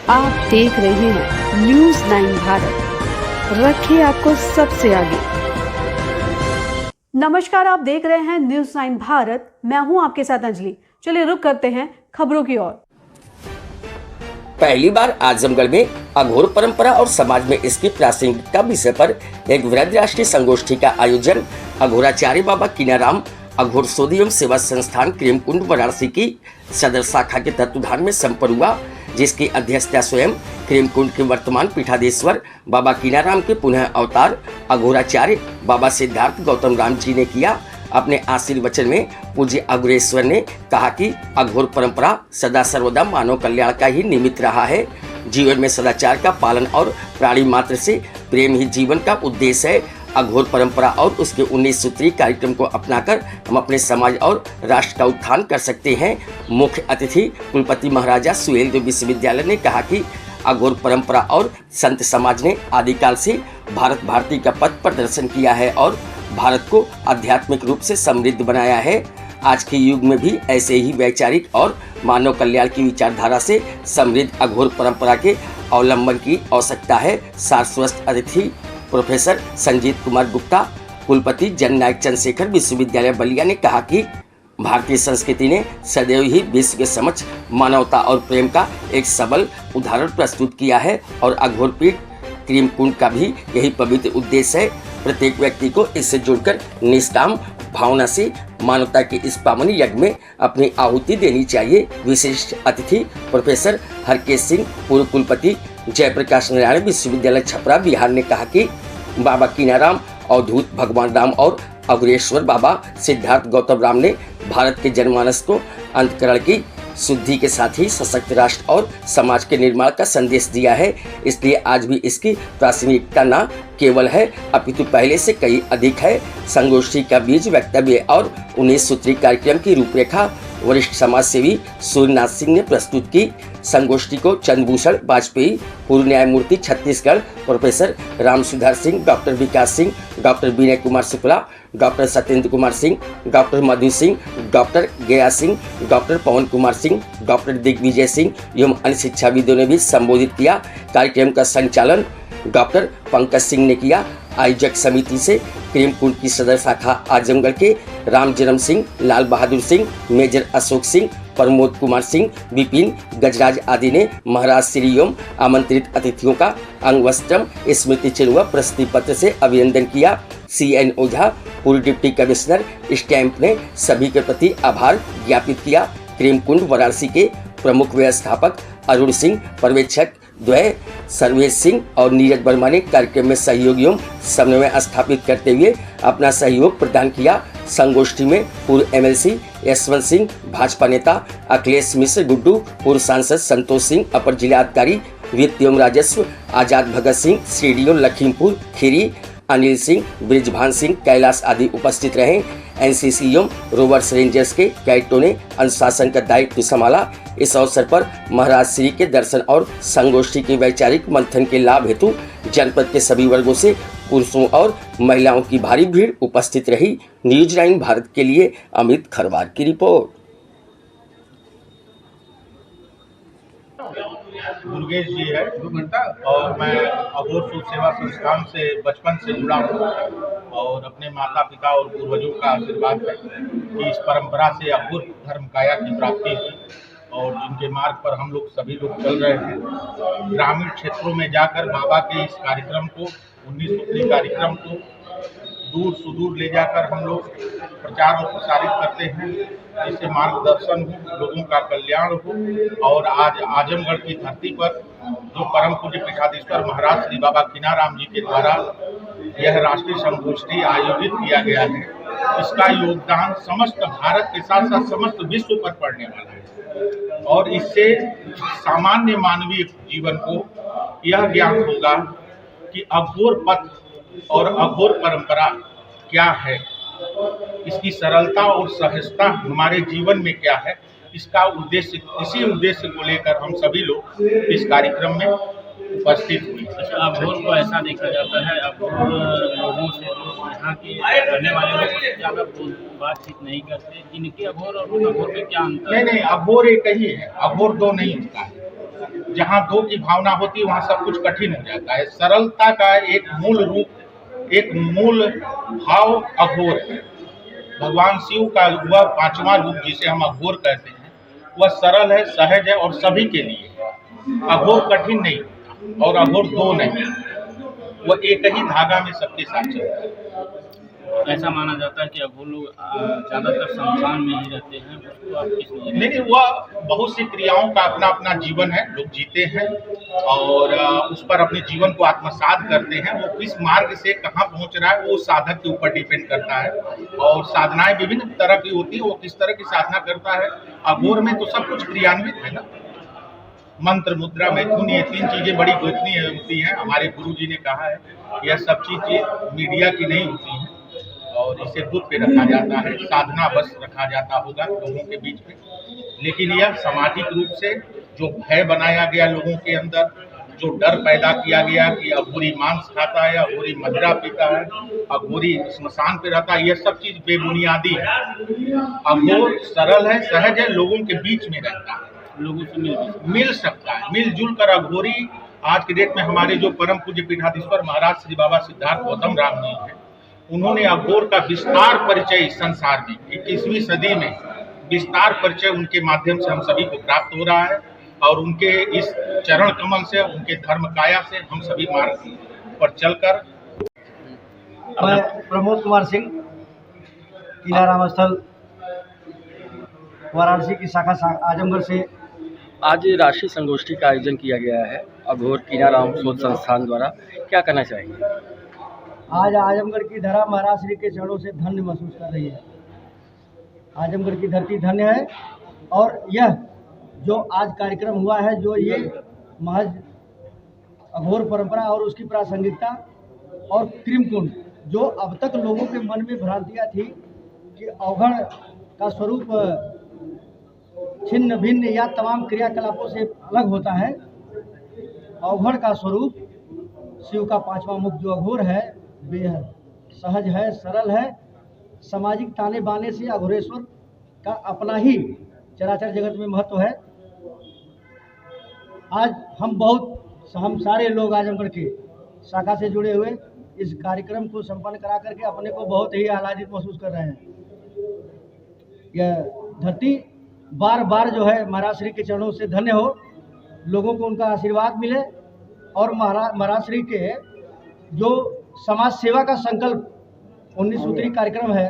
आप देख रहे हैं न्यूज़ 9 भारत, रखिए आपको सबसे आगे। नमस्कार, आप देख रहे हैं न्यूज़ 9 भारत। मैं हूं आपके साथ अंजलि। चलिए रुक करते हैं खबरों की ओर। पहली बार आजमगढ़ में अघोर परंपरा और समाज में इसकी प्रासंगिकता विषय पर एक वृहद राष्ट्रीय संगोष्ठी का आयोजन अघोराचार्य बाबा कीनाराम अघोर शोध एवं सेवा संस्थान क्रीमकुंड वाराणसी की सदर शाखा के तत्वाधान में संपन्न हुआ, जिसकी अध्यक्षता स्वयं क्रीमकुंड के वर्तमान पीठाधीश्वर बाबा कीनाराम के पुनः अवतार अघोराचार्य बाबा सिद्धार्थ गौतम राम जी ने किया। अपने आशीर्वचन में पूज्य अघोरेश्वर ने कहा कि अघोर परंपरा सदा सर्वदा मानव कल्याण का ही निमित्त रहा है। जीवन में सदाचार का पालन और प्राणी मात्र से प्रेम ही जीवन का उद्देश्य है। अघोर परंपरा और उसके 19 सूत्री कार्यक्रम को अपनाकर हम अपने समाज और राष्ट्र का उत्थान कर सकते हैं। मुख्य अतिथि कुलपति महाराजा सुहेलदेव विश्वविद्यालय ने कहा कि अघोर परंपरा और संत समाज ने आदिकाल से भारत भारती का पथ प्रदर्शन किया है और भारत को आध्यात्मिक रूप से समृद्ध बनाया है। आज के युग में भी ऐसे ही वैचारिक और मानव कल्याण की विचारधारा से समृद्ध अघोर परंपरा के अवलंबन की आवश्यकता है। शास्त्रस्थ अतिथि प्रोफेसर संजीत कुमार गुप्ता, कुलपति जननायक चंद्रशेखर विश्वविद्यालय बलिया ने कहा कि भारतीय संस्कृति ने सदैव ही विश्व के समक्ष मानवता और प्रेम का एक सबल उदाहरण प्रस्तुत किया है और अघोर पीठ क्रीमकुंड का भी यही पवित्र उद्देश्य है। प्रत्येक व्यक्ति को इससे जुड़कर निष्काम भावना से मानवता के इस पावन यज्ञ में अपनी आहुति देनी चाहिए। विशिष्ट अतिथि प्रोफेसर हरकेश सिंह, पूर्व कुलपति जयप्रकाश नारायण विश्वविद्यालय छपरा बिहार ने कहा कि बाबा कीनाराम अवधूत भगवान राम और अघोरेश्वर बाबा सिद्धार्थ गौतम राम ने भारत के जनमानस को अंतःकरण की शुद्धि के साथ ही सशक्त राष्ट्र और समाज के निर्माण का संदेश दिया है। इसलिए आज भी इसकी प्रासंगिकता न केवल है अपितु पहले से कई अधिक है। संगोष्ठी का बीज वक्तव्य और 19 सूत्री कार्यक्रम की रूपरेखा वरिष्ठ समाज सेवी सूर्यनाथ सिंह ने प्रस्तुत की। संगोष्ठी को चंद्रभूषण वाजपेयी, पूर्व न्यायमूर्ति छत्तीसगढ़ प्रोफेसर रामसुधार सिंह, डॉक्टर विकास Singh, doctor Vinay Kumar Shukla, doctor Satyendra Kumar Singh, doctor मधु सिंह, डॉक्टर गया सिंह, डॉक्टर पवन कुमार सिंह, डॉक्टर दिग्विजय सिंह एवं अन्य शिक्षाविदों ने भी संबोधित किया। कार्यक्रम का संचालन डॉक्टर पंकज सिंह ने किया। आयोजक समिति से क्रीमकुंड की सदर शाखा आजमगढ़ के राम जन्म सिंह, लाल बहादुर सिंह, मेजर अशोक सिंह, प्रमोद कुमार सिंह, विपिन गजराज आदि ने महाराज श्री एवं आमंत्रित अतिथियों का अंगवस्त्रम, स्मृति चिन्ह व प्रशस्ति पत्र से अभिनंदन किया। CN ओझा, पूर्व डिप्टी कमिश्नर स्टैंप ने सभी के प्रति आभार ज्ञापित किया। क्रीमकुंड वाराणसी के प्रमुख व्यवस्थापक अरुण सिंह, पर्यवेक्षक द्वय सर्वेश सिंह और नीरज वर्मा ने कार्यक्रम में सहयोग एवं समन्वय स्थापित करते हुए अपना सहयोग प्रदान किया। संगोष्ठी में पूर्व MLC यशवंत सिंह, भाजपा नेता अखिलेश मिश्र गुड्डू, पूर्व सांसद संतोष सिंह, अपर जिलाधिकारी वित्त एवं राजस्व आजाद भगत सिंह, CDO लखीमपुर खीरी अनिल सिंह, ब्रिजभान सिंह, कैलाश आदि उपस्थित रहे। NCC एवं रोवर्स रेंजर्स के कैडेटों ने अनुशासन का दायित्व संभाला। इस अवसर पर महाराज श्री के दर्शन और संगोष्ठी के वैचारिक मंथन के लाभ हेतु जनपद के सभी वर्गों से पुरुषों और महिलाओं की भारी भीड़ उपस्थित रही। न्यूज़ 9 भारत के लिए अमित खरवार की रिपोर्ट। दुर्गेश जी है और मैं अघोर शोध सेवा संस्थान से बचपन से जुड़ा हूँ और अपने माता पिता और पूर्वजों का आशीर्वाद है कि इस परंपरा से अघोर धर्म काया की प्राप्ति हुई और जिनके मार्ग पर हम लोग सभी लोग चल रहे हैं। ग्रामीण क्षेत्रों में जाकर बाबा के इस कार्यक्रम को 19 सूत्री कार्यक्रम को दूर सुदूर ले जाकर हम लोग प्रचार और प्रसारित करते हैं, जिससे मार्गदर्शन हो, लोगों का कल्याण हो। और आज आजमगढ़ की धरती पर जो परम पूज्य पीठाधीश्वर महाराज श्री बाबा कीनाराम जी के द्वारा यह राष्ट्रीय संगोष्ठी आयोजित किया गया है, इसका योगदान समस्त भारत के साथ साथ समस्त विश्व पर पड़ने वाला है और इससे सामान्य मानवीय जीवन को यह ज्ञान होगा कि अघोर पथ और अघोर परंपरा क्या है, इसकी सरलता और सहजता हमारे जीवन में क्या है, इसका उद्देश्य, इसी उद्देश्य को लेकर हम सभी लोग इस कार्यक्रम में उपस्थित हुए। अघोर को ऐसा देखा जाता है, अघोर लोगों से यहाँ के रहने वाले लोग से ज़्यादा बातचीत नहीं करते। इनके अघोर और उन अघोर में क्या अंतर? नहीं, अघोर एक ही है, अघोर दो नहीं होता है। जहाँ दो की भावना होती है वहाँ सब कुछ कठिन हो जाता है। सरलता का एक मूल रूप, एक मूल भाव अघोर है। भगवान शिव का वह पांचवा रूप जिसे हम अघोर कहते हैं, वह सरल है, सहज है और सभी के लिए है। अघोर कठिन नहीं होता और अघोर दो नहीं, वह एक ही धागा में सबके साथ चलता है। ऐसा माना जाता है कि अघोर लोग ज़्यादातर शमशान में ही रहते हैं, उसको आप किस लिए? नहीं, वह बहुत सी क्रियाओं का अपना अपना जीवन है, लोग जीते हैं और उस पर अपने जीवन को आत्मसात करते हैं। वो किस मार्ग से कहाँ पहुँच रहा है वो साधक के ऊपर डिपेंड करता है और साधनाएं विभिन्न तरह की होती है, वो किस तरह की साधना करता है। अघोर में तो सब कुछ क्रियान्वित है ना, मंत्र, मुद्रा, मैथुन, ये तीन चीजें बड़ी गोपनीय होती हैं। हमारे गुरु जी ने कहा है यह सब चीजें मीडिया की नहीं होती हैं और इसे गुप्त पे रखा जाता है, साधना बस रखा जाता होगा लोगों के बीच में। लेकिन यह सामाजिक रूप से जो भय बनाया गया लोगों के अंदर, जो डर पैदा किया गया कि अघोरी मांस खाता है, अघोरी मदिरा पीता है, अघोरी स्मशान पे रहता है, यह सब चीज बेबुनियादी है। अघोर सरल है, सहज है, लोगों के बीच में रहता है, लोगों से मिल सकता है, मिलजुल कर। अघोरी आज के डेट में हमारे जो परम पूज्य पीठाधीश्वर महाराज श्री बाबा सिद्धार्थ गौतम राम जी हैं, उन्होंने अघोर का विस्तार परिचय इस संसार में 21वीं सदी में विस्तार परिचय उनके माध्यम से हम सभी को प्राप्त हो रहा है और उनके इस चरण कमल से, उनके धर्म काया से हम सभी मार्ग पर चलकर। मैं प्रमोद कुमार सिंह, कीनाराम स्थल वाराणसी की शाखा आजमगढ़ से। आज राष्ट्रीय संगोष्ठी का आयोजन किया गया है अघोर कीनाराम शोध संस्थान द्वारा, क्या कहना चाहेंगे? आज आजमगढ़ की धरा महाराज श्री के चरणों से धन्य महसूस कर रही है। आजमगढ़ की धरती धन्य है और यह जो आज कार्यक्रम हुआ है, जो ये महज अघोर परंपरा और उसकी प्रासंगिकता और क्रिमकुंड, जो अब तक लोगों के मन में भ्रांतियाँ थी कि अवघड़ का स्वरूप छिन्न भिन्न या तमाम क्रियाकलापों से अलग होता है। अवघड़ का स्वरूप शिव का पांचवा मुख जो अघोर है, बेहद सहज है, सरल है। सामाजिक ताने बाने से अघोरेश्वर का अपना ही चराचर जगत में महत्व है। आज हम सारे लोग आजमगढ़ के शाखा से जुड़े हुए इस कार्यक्रम को संपन्न करा करके अपने को बहुत ही आह्लादित महसूस कर रहे हैं। यह धरती बार बार जो है महाराज श्री के चरणों से धन्य हो, लोगों को उनका आशीर्वाद मिले और महाराज श्री के जो समाज सेवा का संकल्प 19 सूत्री कार्यक्रम है,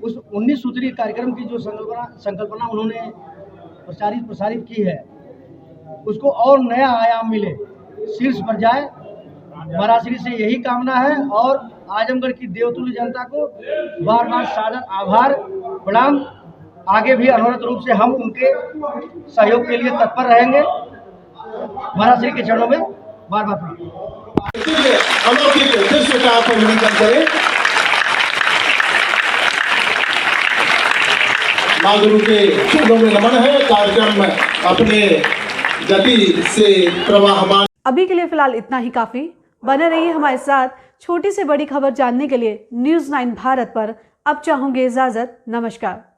उस 19 सूत्री कार्यक्रम की जो संकल्पना उन्होंने प्रसारित की है, उसको और नया आयाम मिले, शीर्ष पर जाए। महाराज श्री से यही कामना है और आजमगढ़ की देवतुल्य जनता को बार बार सादर आभार प्रणाम। आगे भी अनवरत रूप से हम उनके सहयोग के लिए तत्पर रहेंगे। महाराज श्री के चरणों में बार बार अलौकिक दृश्य का अवलोकन करें। मां गुरु के चरणों में नमन है। कार्यक्रम अपने गति से प्रवाहमान। अभी के लिए फिलहाल इतना ही काफी। बने रहिए हमारे साथ। छोटी से बड़ी खबर जानने के लिए न्यूज़ 9 भारत पर अब चाहूंगी इजाजत। नमस्कार।